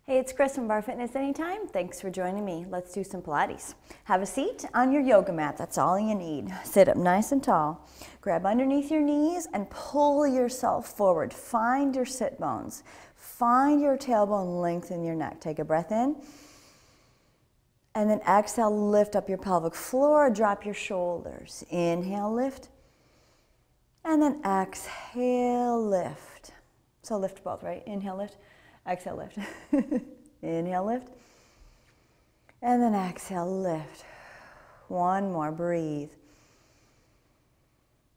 Hey, it's Chris from Barre Fitness Anytime. Thanks for joining me. Let's do some Pilates. Have a seat on your yoga mat. That's all you need. Sit up nice and tall. Grab underneath your knees and pull yourself forward. Find your sit bones. Find your tailbone, lengthen your neck. Take a breath in. And then exhale, lift up your pelvic floor. Drop your shoulders. Inhale, lift. And then exhale, lift. So lift both, right? Inhale, lift. Exhale, lift. Inhale, lift. And then exhale, lift. One more, breathe.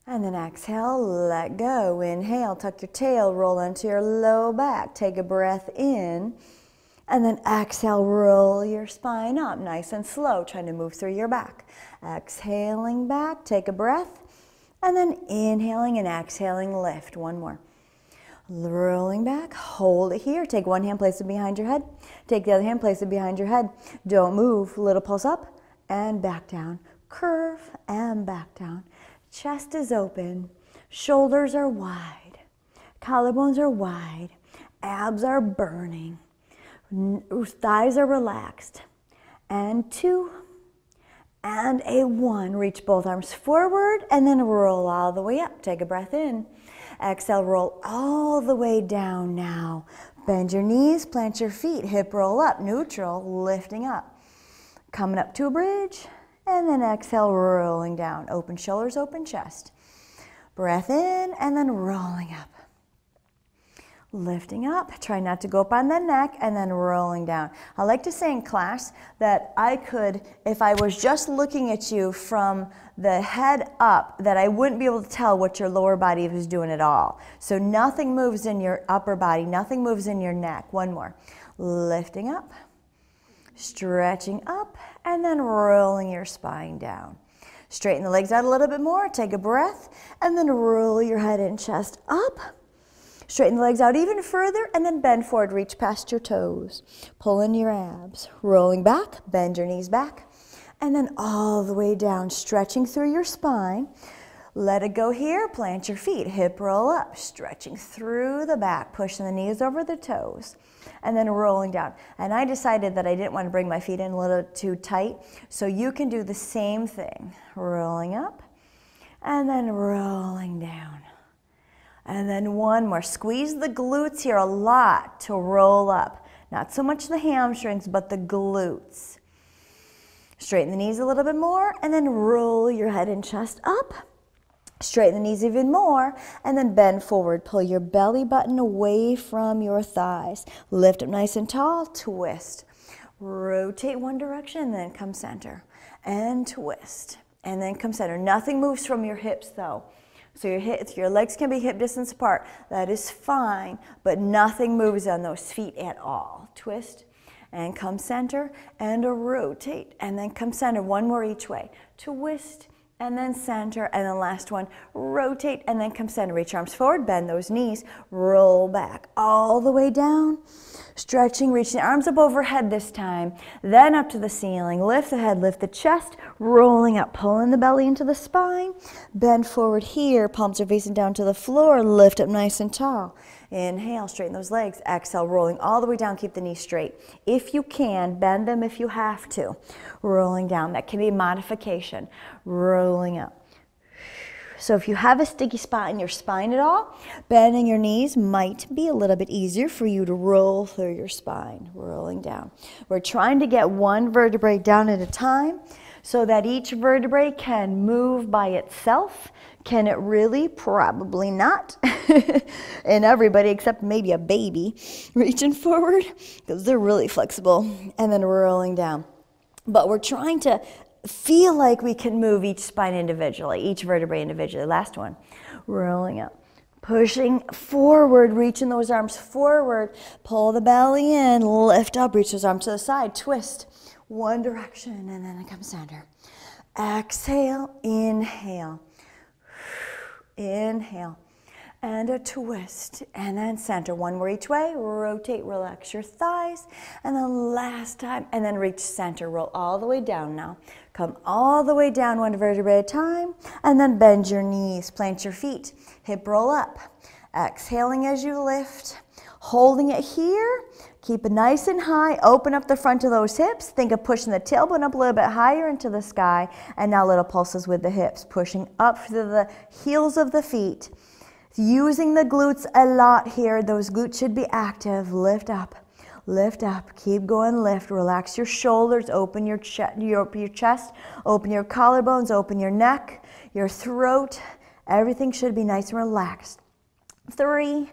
And then exhale, let go. Inhale, tuck your tail, roll onto your low back. Take a breath in. And then exhale, roll your spine up, nice and slow, trying to move through your back. Exhaling back, take a breath. And then inhaling and exhaling, lift. One more. Rolling back, hold it here. Take one hand, place it behind your head. Take the other hand, place it behind your head. Don't move. Little pulse up and back down. Curve and back down. Chest is open. Shoulders are wide. Collarbones are wide. Abs are burning. Thighs are relaxed. And 2 and a 1. Reach both arms forward and then roll all the way up. Take a breath in. Exhale, roll all the way down now. Bend your knees, plant your feet, hip roll up, neutral, lifting up. Coming up to a bridge, and then exhale, rolling down. Open shoulders, open chest. Breath in, and then rolling up. Lifting up, try not to go up on the neck, and then rolling down. I like to say in class that I could, if I was just looking at you from the head up, that I wouldn't be able to tell what your lower body was doing at all. So nothing moves in your upper body, nothing moves in your neck. One more. Lifting up, stretching up, and then rolling your spine down. Straighten the legs out a little bit more, take a breath, and then roll your head and chest up. Straighten the legs out even further and then bend forward, reach past your toes. Pull in your abs. Rolling back, bend your knees back. And then all the way down, stretching through your spine. Let it go here, plant your feet, hip roll up, stretching through the back, pushing the knees over the toes. And then rolling down. And I decided that I didn't want to bring my feet in a little too tight, so you can do the same thing. Rolling up and then rolling down. And then one more. Squeeze the glutes here a lot to roll up. Not so much the hamstrings, but the glutes. Straighten the knees a little bit more, and then roll your head and chest up. Straighten the knees even more, and then bend forward. Pull your belly button away from your thighs. Lift up nice and tall, twist. Rotate one direction, then come center. And twist. And then come center. Nothing moves from your hips, though. So your legs can be hip distance apart. That is fine, but nothing moves on those feet at all. Twist and come center and a rotate and then come center. One more each way. Twist and then center, and then last one, rotate and then come center. Reach arms forward, bend those knees, roll back all the way down. Stretching, reach the arms up overhead this time, then up to the ceiling. Lift the head, lift the chest, rolling up, pulling the belly into the spine. Bend forward here, palms are facing down to the floor, lift up nice and tall. Inhale, straighten those legs. Exhale, rolling all the way down, keep the knees straight. If you can, bend them if you have to. Rolling down, that can be a modification. Rolling up. So if you have a sticky spot in your spine at all, bending your knees might be a little bit easier for you to roll through your spine. Rolling down. We're trying to get one vertebrae down at a time so that each vertebrae can move by itself. Can it really? Probably not. And everybody except maybe a baby reaching forward because they're really flexible, and then rolling down. But we're trying to feel like we can move each spine individually, each vertebrae individually. Last one. Rolling up. Pushing forward, reaching those arms forward. Pull the belly in, lift up, reach those arms to the side, twist. One direction, and then come center. Exhale, inhale. Inhale. And a twist, and then center. One more each way, rotate, relax your thighs, and then last time, and then reach center. Roll all the way down now. Come all the way down, one vertebrae at a time, and then bend your knees, plant your feet, hip roll up. Exhaling as you lift, Holding it here, keep it nice and high. Open up the front of those hips. Think of pushing the tailbone up a little bit higher into the sky. And now little pulses with the hips, pushing up through the heels of the feet. Using the glutes a lot here. Those glutes should be active. Lift up, keep going, lift. Relax your shoulders, open your chest, open your collarbones, open your neck, your throat. Everything should be nice and relaxed. 3,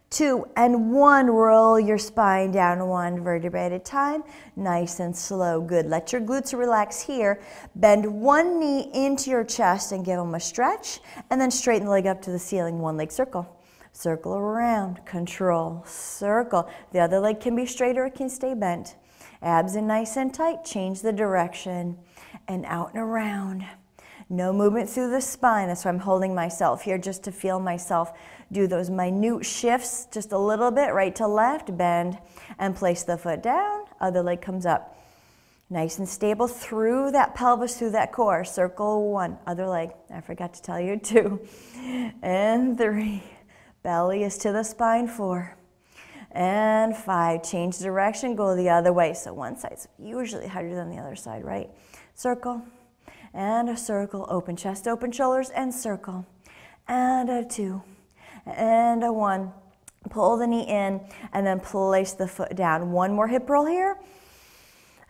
2, and 1. Roll your spine down 1 vertebrae at a time. Nice and slow. Good. Let your glutes relax here. Bend one knee into your chest and give them a stretch. And then straighten the leg up to the ceiling. One leg circle. Circle around. Control. Circle. The other leg can be straight or it can stay bent. Abs in nice and tight. Change the direction. And out and around. No movement through the spine. That's why I'm holding myself here just to feel myself do those minute shifts just a little bit, right to left, bend, and place the foot down. Other leg comes up. Nice and stable through that pelvis, through that core. Circle 1. Other leg. I forgot to tell you 2. And 3. Belly is to the spine. 4. And 5. Change direction. Go the other way. So one side's usually harder than the other side, right? Circle. And a circle, open chest, open shoulders, and circle. And a 2, and a 1. Pull the knee in, and then place the foot down. One more hip roll here.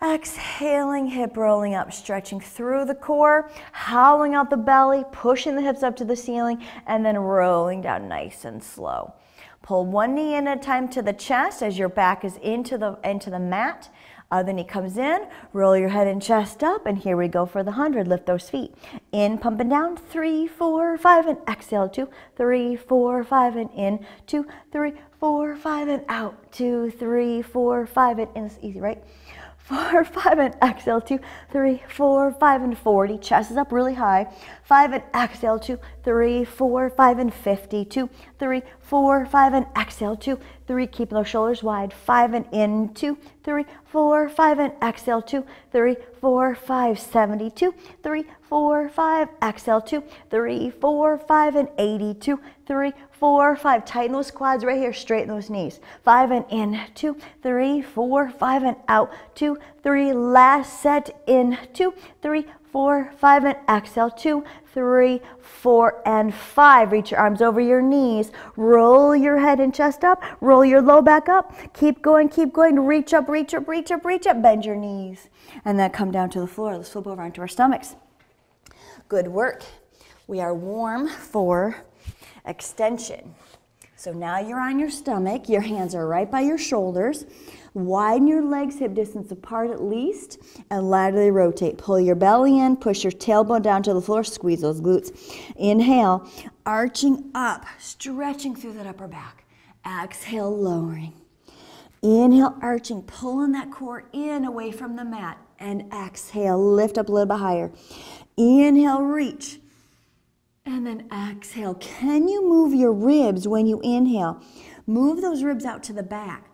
Exhaling, hip rolling up, stretching through the core, howling out the belly, pushing the hips up to the ceiling, and then rolling down nice and slow. Pull one knee in at a time to the chest as your back is into the mat. Other knee comes in, roll your head and chest up, and here we go for the 100. Lift those feet. In, pump and down, 3, 4, 5, and exhale, 2, 3, 4, 5, and in, 2, 3, 4, 5, and out, 2, 3, 4, 5, and in. It's easy, right? 4, 5, and exhale, 2, 3, 4, 5, and 40. Chest is up really high. 5, and exhale, 2, 3, 4, 5, and 50. 2, 3, 4, 5, and exhale, 2, 3. Keep those shoulders wide. 5, and in, 2, 3, 4, 5, and exhale, 2, 3, 4, 5, 70. 2, 3, 4, 5, exhale, 2, 3, 4, 5, and 80. 2, 3, 4, 5. Tighten those quads right here. Straighten those knees. 5, and in, 2, 3, 4, 5, and out, 2, 3. Last set in, 2, 3, 4, 5, and exhale, 2, 3, 4, and 5. Reach your arms over your knees. Roll your head and chest up. Roll your low back up. Keep going, keep going. Reach up, reach up, reach up, reach up. Bend your knees. And then come down to the floor. Let's flip over onto our stomachs. Good work. We are warm for extension. So now you're on your stomach. Your hands are right by your shoulders. Widen your legs hip distance apart at least, and laterally rotate. Pull your belly in, push your tailbone down to the floor, squeeze those glutes. Inhale, arching up, stretching through that upper back. Exhale, lowering. Inhale, arching, pulling that core in away from the mat. And exhale, lift up a little bit higher. Inhale, reach. And then exhale. Can you move your ribs when you inhale? Move those ribs out to the back.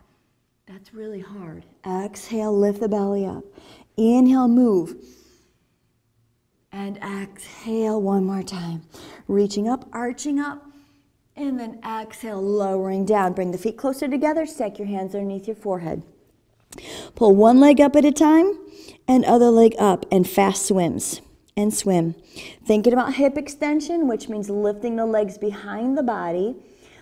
That's really hard. Exhale, lift the belly up. Inhale, move. And exhale one more time. Reaching up, arching up. And then exhale, lowering down. Bring the feet closer together. Stack your hands underneath your forehead. Pull one leg up at a time and other leg up, and fast swims. And swim. Thinking about hip extension, which means lifting the legs behind the body.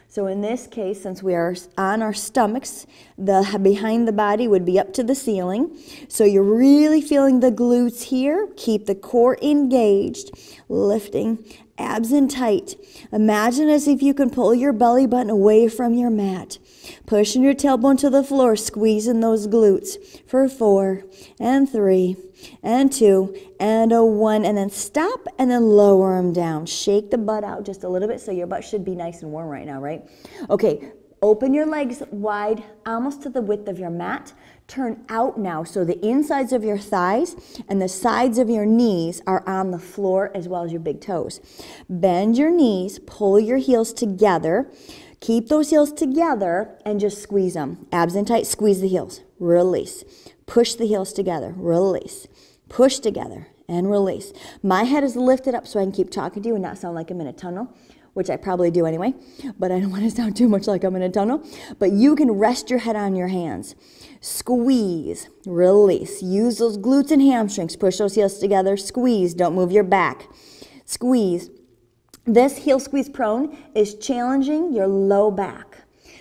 So in this case, since we are on our stomachs, the behind the body would be up to the ceiling. So you're really feeling the glutes here. Keep the core engaged, lifting, abs in tight. Imagine as if you can pull your belly button away from your mat. Pushing your tailbone to the floor, squeezing those glutes for 4 and 3 and 2 and a 1, and then stop and then lower them down. Shake the butt out just a little bit, so your butt should be nice and warm right now, right? Okay, open your legs wide, almost to the width of your mat. Turn out now, so the insides of your thighs and the sides of your knees are on the floor as well as your big toes. Bend your knees, pull your heels together. Keep those heels together and just squeeze them. Abs in tight, squeeze the heels, release. Push the heels together, release. Push together and release. My head is lifted up so I can keep talking to you and not sound like I'm in a tunnel. which I probably do anyway, but I don't want to sound too much like I'm in a tunnel. But you can rest your head on your hands. Squeeze, release. Use those glutes and hamstrings. Push those heels together. Squeeze. Don't move your back. Squeeze. This heel squeeze prone is challenging your low back.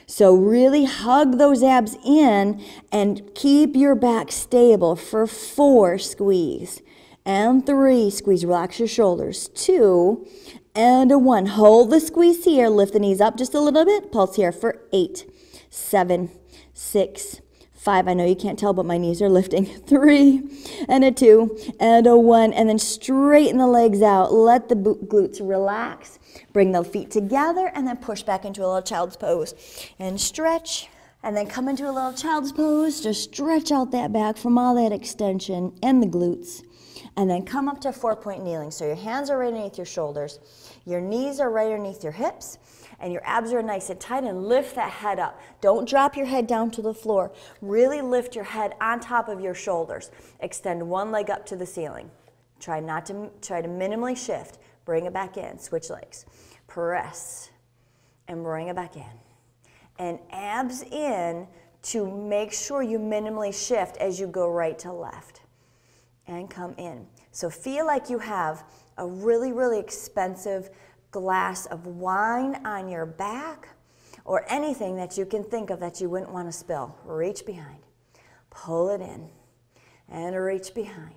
So really hug those abs in and keep your back stable for 4, squeeze. And 3, squeeze, relax your shoulders. 2, and a 1. Hold the squeeze here, lift the knees up just a little bit. Pulse here for 8, 7, 6, 5. I know you can't tell, but my knees are lifting. 3, and a 2, and a 1. And then straighten the legs out. Let the glutes relax. Bring the feet together and then push back into a little child's pose. And stretch. And then come into a little child's pose. Just stretch out that back from all that extension and the glutes. And then come up to 4-point kneeling. So your hands are right underneath your shoulders. Your knees are right underneath your hips. And your abs are nice and tight, and lift that head up. Don't drop your head down to the floor. Really lift your head on top of your shoulders. Extend one leg up to the ceiling. Try to minimally shift. Bring it back in. Switch legs. Press. And bring it back in. And abs in to make sure you minimally shift as you go right to left. And come in. So feel like you have a really, really expensive glass of wine on your back, or anything that you can think of that you wouldn't want to spill. Reach behind. Pull it in. And reach behind.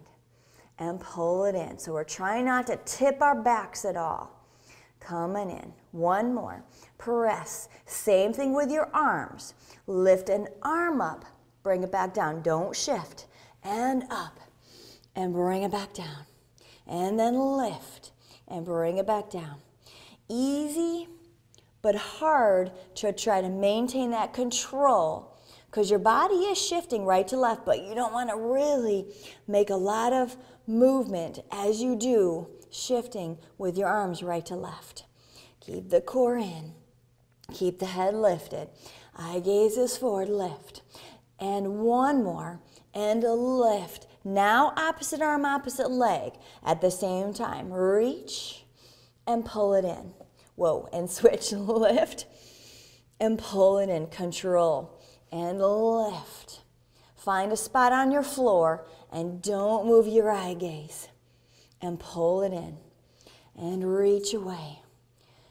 And pull it in. So we're trying not to tip our backs at all. Coming in. 1 more. Press. Same thing with your arms. Lift an arm up. Bring it back down. Don't shift. And up. And bring it back down. And then lift. And bring it back down. Easy, but hard to try to maintain that control, because your body is shifting right to left, but you don't want to really make a lot of movement as you do shifting with your arms right to left. Keep the core in. Keep the head lifted. Eye gaze is forward, lift. And 1 more, and a lift. Now opposite arm, opposite leg. At the same time, reach and pull it in. Whoa, and switch, lift, and pull it in. Control, and lift. Find a spot on your floor, and don't move your eye gaze. And pull it in, and reach away,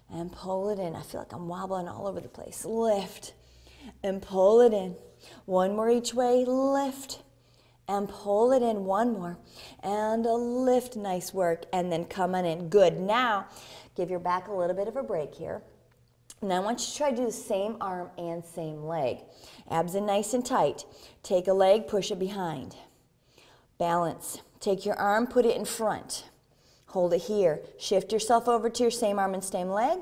and pull it in. I feel like I'm wobbling all over the place. Lift, and pull it in. 1 more each way, lift, and pull it in. 1 more, and a lift. Nice work. And then come on in. Good. Now give your back a little bit of a break here. Now I want you to try to do the same arm and same leg. Abs in nice and tight. Take a leg, push it behind. Balance. Take your arm, put it in front. Hold it here. Shift yourself over to your same arm and same leg.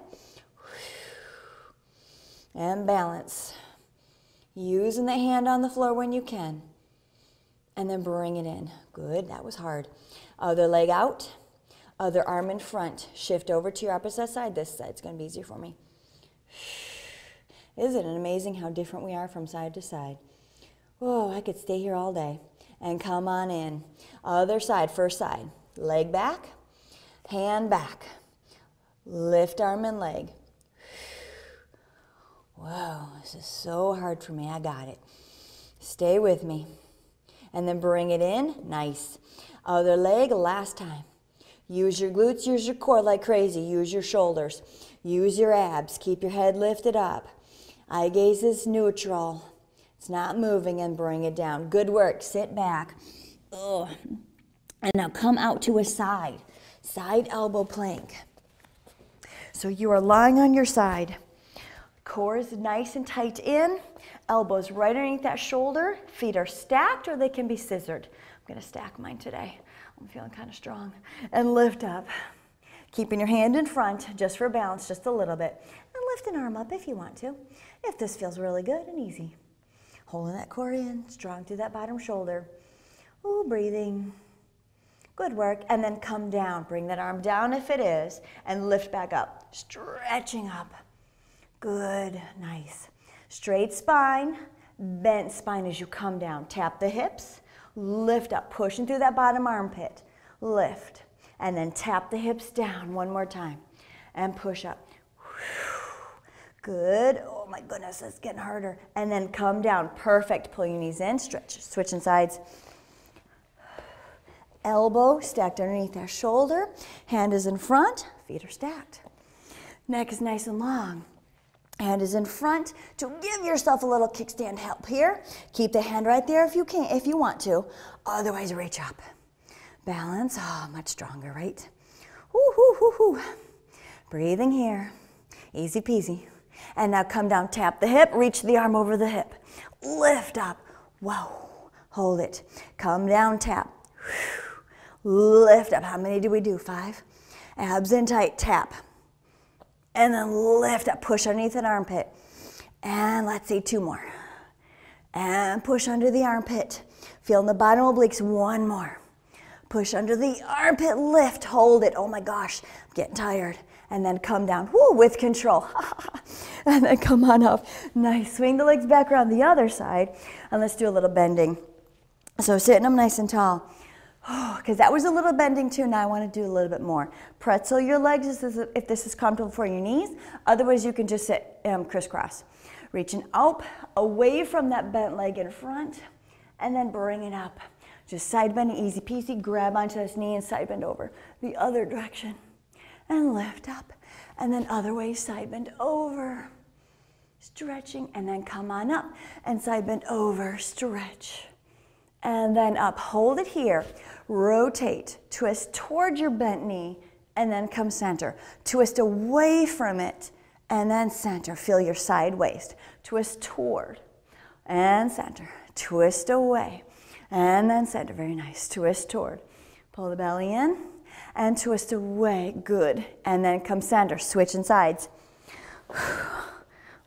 And balance. Using the hand on the floor when you can. And then bring it in. Good, that was hard. Other leg out. Other arm in front. Shift over to your opposite side. This side's going to be easier for me. Isn't it amazing how different we are from side to side? Oh, I could stay here all day. And come on in. Other side, first side. Leg back. Hand back. Lift arm and leg. Whoa, this is so hard for me. I got it. Stay with me. And then bring it in. Nice. Other leg, last time. Use your glutes, use your core like crazy. Use your shoulders. Use your abs. Keep your head lifted up. Eye gaze is neutral. It's not moving, and bring it down. Good work. Sit back. Ugh. And now come out to a side. Side elbow plank. So you are lying on your side. Core is nice and tight in. Elbows right underneath that shoulder. Feet are stacked, or they can be scissored. I'm going to stack mine today. I'm feeling kind of strong. And lift up. Keeping your hand in front just for balance, just a little bit. And lift an arm up if you want to, if this feels really good and easy. Holding that core in, strong through that bottom shoulder. Ooh, breathing. Good work. And then come down. Bring that arm down if it is, and lift back up. Stretching up. Good. Nice. Straight spine, bent spine as you come down. Tap the hips, lift up, pushing through that bottom armpit. Lift. And then tap the hips down 1 more time. And push up. Good. Oh my goodness, it's getting harder. And then come down. Perfect. Pull your knees in, stretch, switching sides. Elbow stacked underneath our shoulder. Hand is in front, feet are stacked. Neck is nice and long. Hand is in front to give yourself a little kickstand help here. Keep the hand right there if you can, if you want to. Otherwise, reach up. Balance. Oh, much stronger, right? Woo, woo, woo, woo. Breathing here. Easy peasy. And now come down, tap the hip, reach the arm over the hip. Lift up. Whoa. Hold it. Come down, tap. Lift up. How many do we do? 5. Abs in tight, tap. And then lift up, push underneath an armpit. And let's see, 2 more. And push under the armpit. Feel in the bottom obliques, 1 more. Push under the armpit, lift, hold it. Oh my gosh, I'm getting tired. And then come down, whoo, with control. And then come on up. Nice, swing the legs back around the other side. And let's do a little bending. So sitting up nice and tall. Because that was a little bending too. Now I want to do a little bit more. Pretzel your legs if this is comfortable for your knees. Otherwise, you can just sit crisscross. Reaching up, away from that bent leg in front, and then bring it up. Just side bending, easy peasy. Grab onto this knee and side bend over. The other direction. And lift up. And then other way, side bend over. Stretching, and then come on up. And side bend over, stretch. And then up, hold it here. Rotate, twist towards your bent knee, and then come center. Twist away from it, and then center. Feel your side waist. Twist toward, and center. Twist away, and then center. Very nice. Twist toward. Pull the belly in, and twist away. Good. And then come center. Switching sides.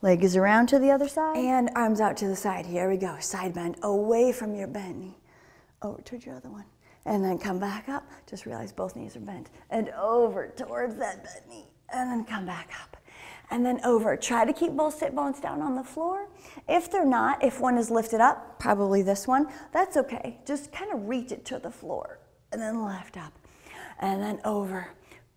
Leg is around to the other side, and arms out to the side. Here we go. Side bend away from your bent knee. Over towards your other one. And then come back up. Just realize both knees are bent. And over towards that bent knee. And then come back up. And then over. Try to keep both sit bones down on the floor. If they're not, if one is lifted up, probably this one, that's okay. Just kind of reach it to the floor. And then lift up. And then over.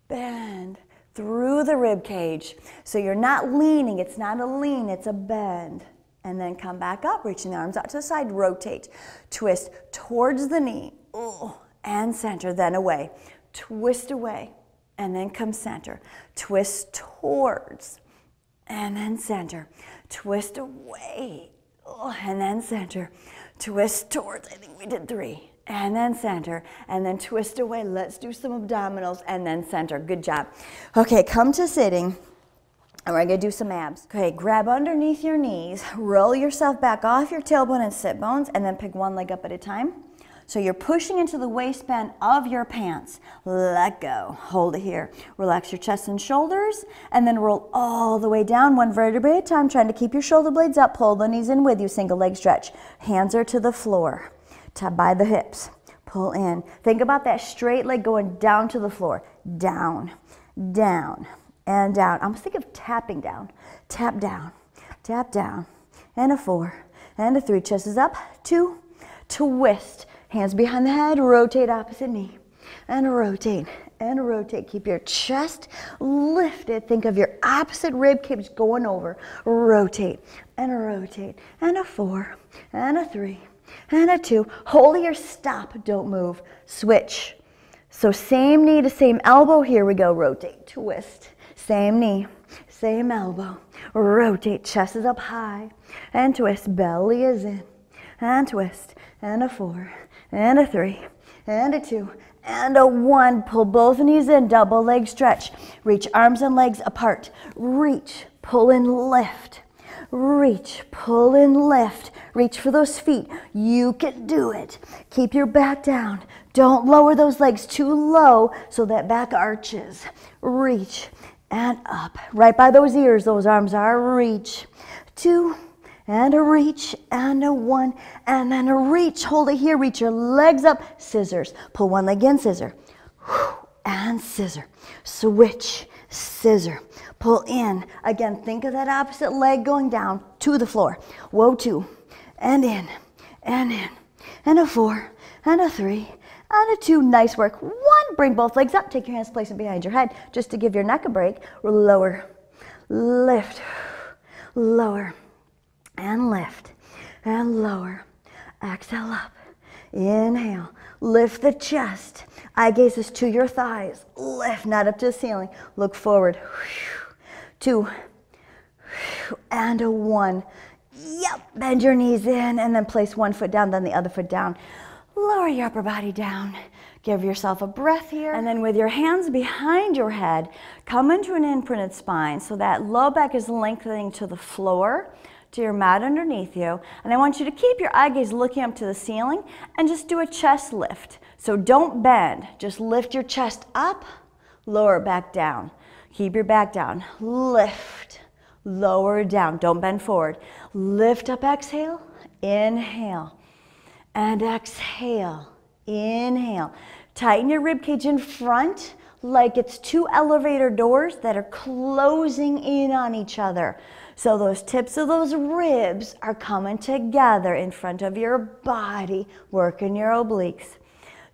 Bend through the rib cage. So you're not leaning. It's not a lean, it's a bend. And then come back up, reaching the arms out to the side, rotate, twist towards the knee, and center, then away. Twist away, and then come center. Twist towards, and then center. Twist away, and then center. Twist towards, I think we did 3. And then center, and then twist away. Let's do some abdominals, and then center. Good job. Okay, come to sitting. And we're going to do some abs. Okay, grab underneath your knees, roll yourself back off your tailbone and sit bones, and then pick one leg up at a time. So you're pushing into the waistband of your pants. Let go. Hold it here. Relax your chest and shoulders, and then roll all the way down, 1 vertebrae at a time, trying to keep your shoulder blades up. Pull the knees in with you, single leg stretch. Hands are to the floor, by the hips. Pull in. Think about that straight leg going down to the floor. Down, down. And down. I'm thinking of tapping down. Tap down. Tap down. And a 4. And a 3. Chest is up. 2. Twist. Hands behind the head. Rotate opposite knee. And rotate. And rotate. Keep your chest lifted. Think of your opposite rib cage going over. Rotate. And rotate. And a 4. And a 3. And a 2. Hold here. Stop. Don't move. Switch. So same knee to same elbow. Here we go. Rotate. Twist. Same knee, same elbow. Rotate, chest is up high. And twist, belly is in. And twist, and a 4, and a 3, and a 2, and a 1. Pull both knees in, double leg stretch. Reach arms and legs apart. Reach, pull and lift. Reach, pull and lift. Reach for those feet. You can do it. Keep your back down. Don't lower those legs too low so that back arches. Reach. And up, right by those ears, those arms are. Reach, 2, and a reach, and a 1, and then a reach. Hold it here, reach your legs up, scissors. Pull one leg in, scissor, and scissor. Switch, scissor. Pull in. Again, think of that opposite leg going down to the floor. Whoa, 2, and in, and a 4, and a 3, and a 2. Nice work. 1. Bring both legs up. Take your hands, place them behind your head just to give your neck a break. Lower. Lift. lower, and lift, and lower. Exhale up, inhale, lift the chest. Eye gazes to your thighs, lift, not up to the ceiling. Look forward, 2, and a 1. Yep, bend your knees in and then place one foot down, then the other foot down. Lower your upper body down. Give yourself a breath here. And then with your hands behind your head, come into an imprinted spine so that low back is lengthening to the floor, to your mat underneath you. And I want you to keep your eye gaze looking up to the ceiling and just do a chest lift. So don't bend, just lift your chest up, lower it back down. Keep your back down, lift, lower down, don't bend forward. Lift up, exhale, inhale, and exhale, inhale. Tighten your rib cage in front like it's 2 elevator doors that are closing in on each other. So those tips of those ribs are coming together in front of your body, working your obliques.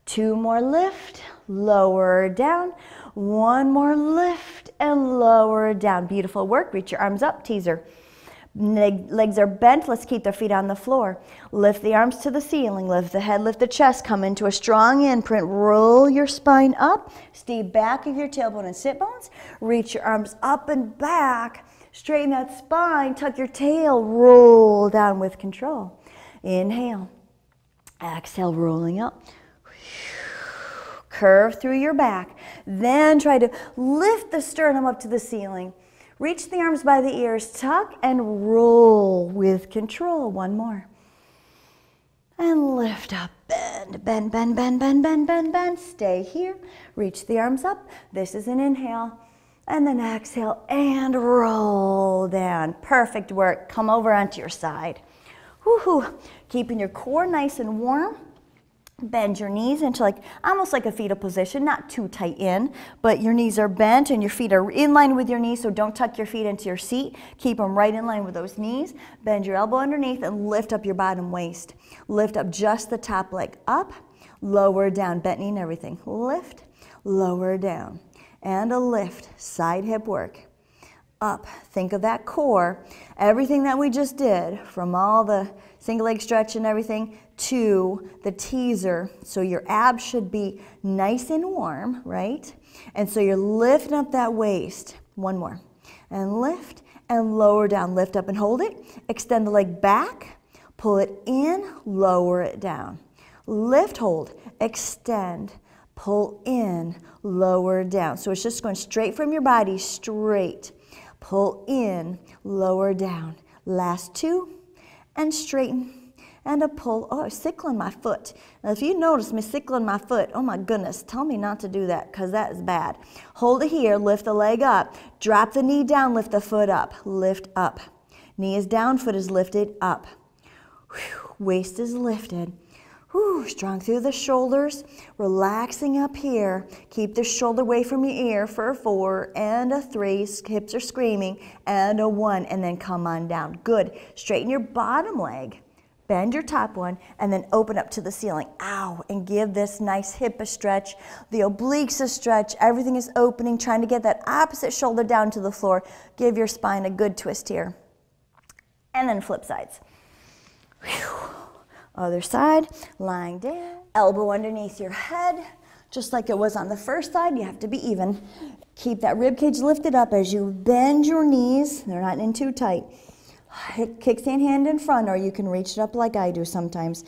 2 more, lift, lower down. 1 more, lift and lower down. Beautiful work. Reach your arms up, teaser. Legs are bent. Let's keep the feet on the floor. Lift the arms to the ceiling. Lift the head, lift the chest. Come into a strong imprint. Roll your spine up. Stay back of your tailbone and sit bones. Reach your arms up and back. Straighten that spine. Tuck your tail. Roll down with control. Inhale. Exhale, rolling up. Curve through your back. Then try to lift the sternum up to the ceiling. Reach the arms by the ears, tuck and roll with control. 1 more. And lift up, bend, bend, bend, bend, bend, bend, bend, bend. Stay here. Reach the arms up. This is an inhale. And then exhale and roll down. Perfect work. Come over onto your side. Woohoo. Keeping your core nice and warm. Bend your knees into almost like a fetal position, not too tight in, but your knees are bent and your feet are in line with your knees, so don't tuck your feet into your seat. Keep them right in line with those knees. Bend your elbow underneath and lift up your bottom waist. Lift up just the top leg up, lower down, bent knee and everything. Lift, lower down, and a lift, side hip work. Up, think of that core, everything that we just did, from all the single leg stretch and everything, to the teaser, so your abs should be nice and warm, right? And so you're lifting up that waist. 1 more. And lift and lower down. Lift up and hold it. Extend the leg back. Pull it in, lower it down. Lift, hold, extend, pull in, lower down. So it's just going straight from your body, straight. Pull in, lower down. Last 2, and straighten. And a pull. Oh, sickling my foot. Now, if you notice me sickling my foot, oh my goodness, tell me not to do that because that is bad. Hold it here, lift the leg up. Drop the knee down, lift the foot up. Lift up. Knee is down, foot is lifted up. Whew, waist is lifted. Whew, strong through the shoulders, relaxing up here. Keep the shoulder away from your ear for a 4 and a 3. Hips are screaming, and a 1, and then come on down. Good. Straighten your bottom leg. Bend your top one and then open up to the ceiling. Ow, and give this nice hip a stretch. The obliques a stretch. Everything is opening, trying to get that opposite shoulder down to the floor. Give your spine a good twist here. And then flip sides. Whew. Other side, lying down. Elbow underneath your head. Just like it was on the first side, you have to be even. Keep that rib cage lifted up as you bend your knees. They're not in too tight. Kickstand hand in front, or you can reach it up like I do sometimes.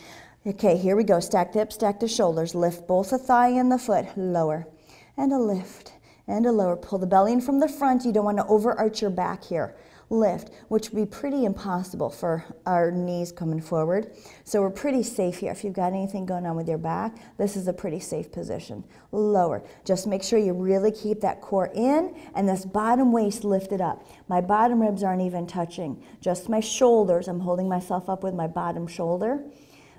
Okay, here we go. Stack the hips, stack the shoulders. Lift both the thigh and the foot. Lower. And a lift. And a lower. Pull the belly in from the front. You don't want to overarch your back here. Lift, which would be pretty impossible for our knees coming forward. So we're pretty safe here. If you've got anything going on with your back, this is a pretty safe position. Lower. Just make sure you really keep that core in and this bottom waist lifted up. My bottom ribs aren't even touching. Just my shoulders. I'm holding myself up with my bottom shoulder.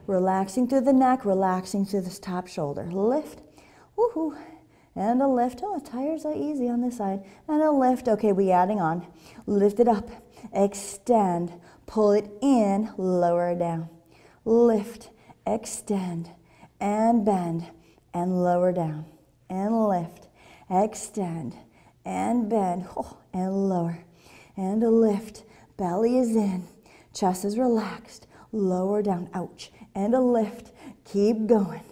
Relaxing through the neck, relaxing through this top shoulder. Lift. Woohoo. And a lift. Oh, tires are easy on this side. And a lift. Okay, we adding on. Lift it up. Extend. Pull it in. Lower it down. Lift. Extend. And bend. And lower down. And lift. Extend. And bend. Oh, and lower. And a lift. Belly is in. Chest is relaxed. Lower down. Ouch. And a lift. Keep going.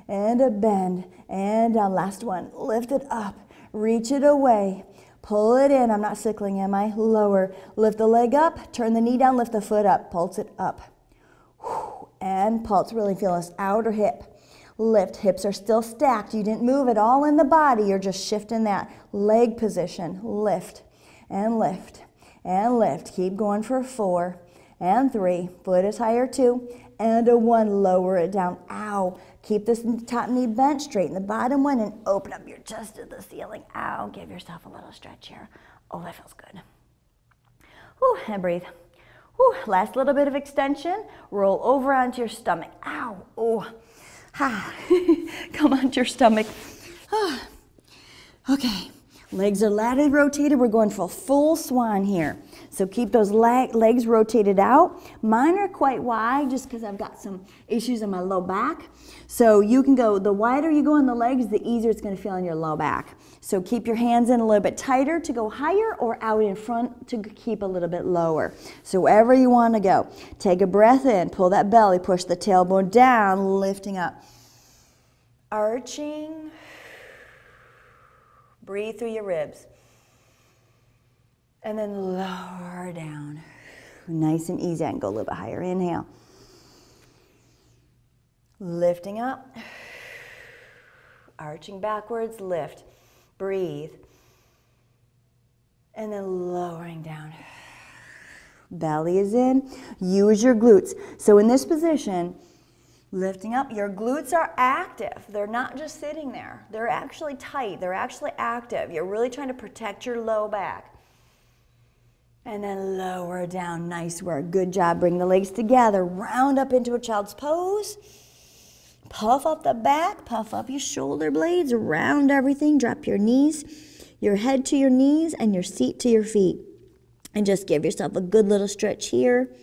And a bend. And down. Last one. Lift it up. Reach it away. Pull it in. I'm not cycling, am I? Lower. Lift the leg up. Turn the knee down. Lift the foot up. Pulse it up. And pulse. Really feel this outer hip. Lift. Hips are still stacked. You didn't move it all in the body. You're just shifting that leg position. Lift. And lift. And lift. Keep going for 4 and 3. Foot is higher 2. And a 1. Lower it down. Ow. Keep this top knee bent. Straighten the bottom one and open up your chest to the ceiling. Ow. Give yourself a little stretch here. Oh, that feels good. Whew, and breathe. Whew, last little bit of extension. Roll over onto your stomach. Ow. Oh. Ha. Come onto your stomach. Okay. Legs are laterally rotated. We're going for a full swan here. So keep those legs rotated out. Mine are quite wide just because I've got some issues in my low back. So you can go, the wider you go on the legs, the easier it's going to feel in your low back. So keep your hands in a little bit tighter to go higher or out in front to keep a little bit lower. So wherever you want to go. Take a breath in, pull that belly, push the tailbone down, lifting up. Arching. Breathe through your ribs. And then lower down. Nice and easy. I can go a little bit higher. Inhale. Lifting up. Arching backwards. Lift. Breathe. And then lowering down. Belly is in. Use your glutes. So in this position, lifting up, your glutes are active. They're not just sitting there. They're actually tight. They're actually active. You're really trying to protect your low back. And then lower down. Nice work. Good job. Bring the legs together. Round up into a child's pose. Puff up the back. Puff up your shoulder blades. Round everything. Drop your knees, your head to your knees, and your seat to your feet. And just give yourself a good little stretch here.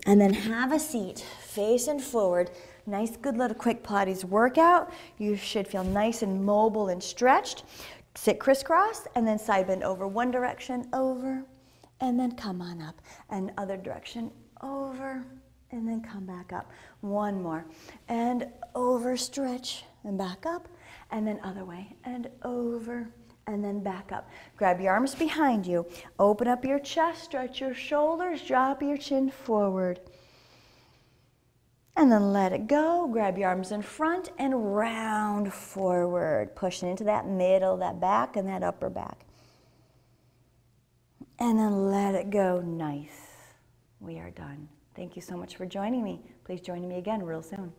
And then have a seat. Facing forward. Nice, good little quick Pilates workout. You should feel nice and mobile and stretched. Sit crisscross and then side bend over. One direction, over, and then come on up. And other direction, over, and then come back up. One more. And over, stretch, and back up. And then other way, and over, and then back up. Grab your arms behind you. Open up your chest, stretch your shoulders, drop your chin forward. And then let it go. Grab your arms in front and round forward. Pushing into that middle, that back, and that upper back. And then let it go. Nice. We are done. Thank you so much for joining me. Please join me again real soon.